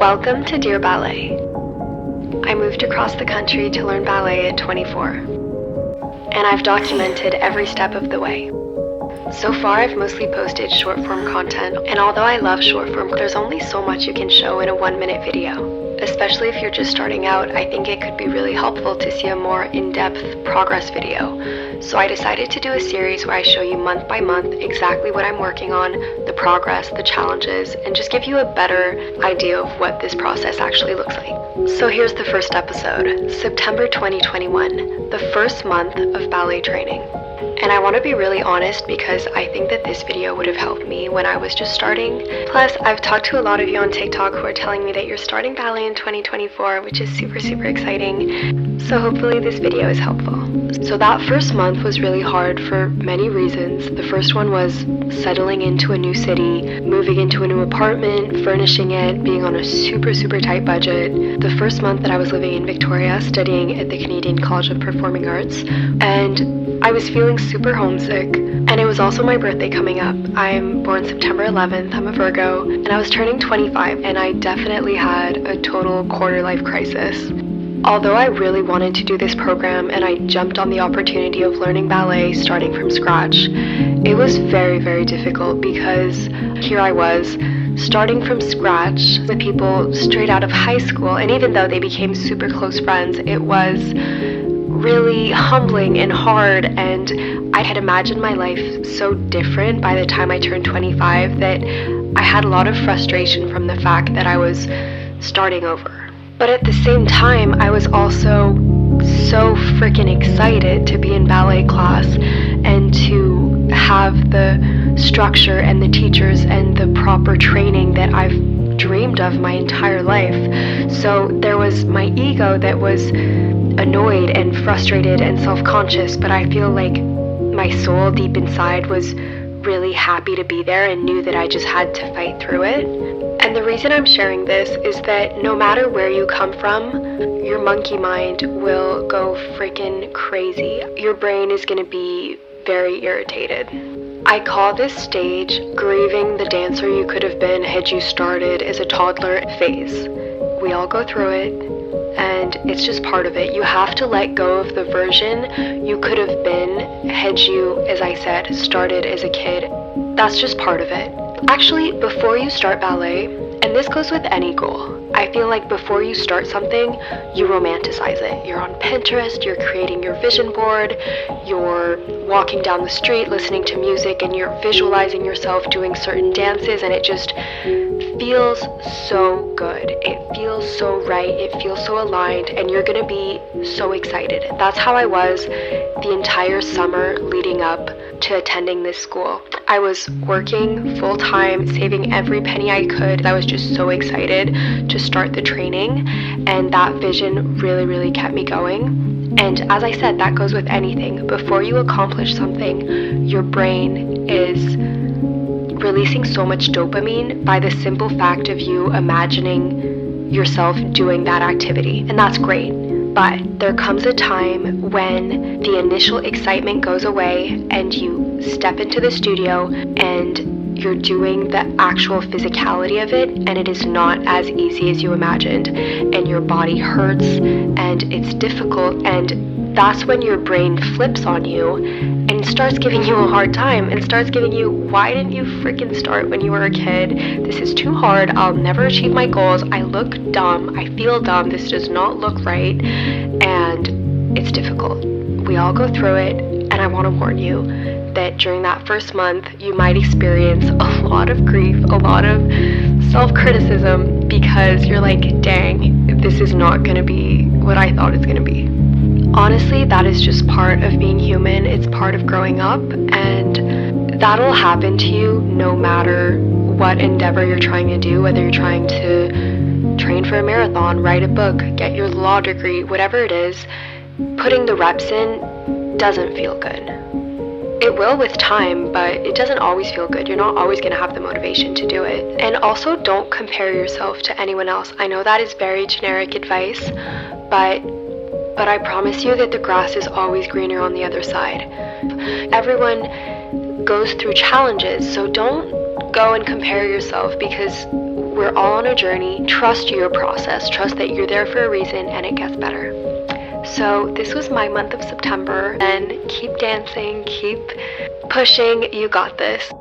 Welcome to Dear Ballet. I moved across the country to learn ballet at 24, and I've documented every step of the way. So far, I've mostly posted short-form content, and although I love short-form, there's only so much you can show in a 1-minute video. Especially if you're just starting out, I think it could be really helpful to see a more in-depth progress video. So I decided to do a series where I show you month by month exactly what I'm working on, the progress, the challenges, and just give you a better idea of what this process actually looks like. So here's the first episode, September 2021, the first month of ballet training. And I want to be really honest because I think that this video would have helped me when I was just starting. Plus, I've talked to a lot of you on TikTok who are telling me that you're starting ballet in 2024, which is super exciting. So hopefully this video is helpful. So that first month was really hard for many reasons. The first one was settling into a new city, moving into a new apartment, furnishing it, being on a super tight budget. The first month that I was living in Victoria, studying at the Canadian College of Performing Arts, and I was feeling super homesick, and it was also my birthday coming up. I'm born September 11th, I'm a Virgo, and I was turning 25, and I definitely had a total quarter-life crisis. Although I really wanted to do this program and I jumped on the opportunity of learning ballet starting from scratch, it was very difficult because here I was, starting from scratch with people straight out of high school, and even though they became super close friends, it was really humbling and hard, and I had imagined my life so different by the time I turned 25 that I had a lot of frustration from the fact that I was starting over. But at the same time, I was also so freaking excited to be in ballet class and to have the structure and the teachers and the proper training that I've dreamed of my entire life. So there was my ego that was annoyed and frustrated and self-conscious, but I feel like my soul deep inside was really happy to be there and knew that I just had to fight through it. And the reason I'm sharing this is that no matter where you come from, your monkey mind will go freaking crazy. Your brain is going to be very irritated. I call this stage grieving the dancer you could have been had you started as a toddler phase. We all go through it, and it's just part of it. You have to let go of the version you could have been had you, as I said, started as a kid. That's just part of it. Actually, before you start ballet, and this goes with any goal, I feel like before you start something, you romanticize it. You're on Pinterest, you're creating your vision board, you're walking down the street listening to music, and you're visualizing yourself doing certain dances, and it just feels so good. It feels so right, it feels so aligned, and you're gonna be so excited. That's how I was the entire summer leading up to attending this school. I was working full-time, saving every penny I could. I was just so excited to start the training, and that vision really kept me going. And as I said, that goes with anything. Before you accomplish something, your brain is releasing so much dopamine by the simple fact of you imagining yourself doing that activity, and that's great. But there comes a time when the initial excitement goes away and you step into the studio and you're doing the actual physicality of it, and it is not as easy as you imagined, and your body hurts and it's difficult, and that's when your brain flips on you and starts giving you a hard time and starts giving you, why didn't you freaking start when you were a kid? This is too hard. I'll never achieve my goals. I look dumb. I feel dumb. This does not look right. And it's difficult. We all go through it. And I want to warn you that during that first month, you might experience a lot of grief, a lot of self-criticism, because you're like, dang, this is not going to be what I thought it's going to be. Honestly, that is just part of being human. It's part of growing up, and that'll happen to you no matter what endeavor you're trying to do, whether you're trying to train for a marathon, write a book, get your law degree, whatever it is. Putting the reps in doesn't feel good. It will with time, but it doesn't always feel good. You're not always going to have the motivation to do it. And also, don't compare yourself to anyone else. I know that is very generic advice, but I promise you that the grass is always greener on the other side. Everyone goes through challenges, so don't go and compare yourself, because We're all on a journey. Trust your process. Trust that you're there for a reason and it gets better. So this was my month of September, and keep dancing, keep pushing. You got this.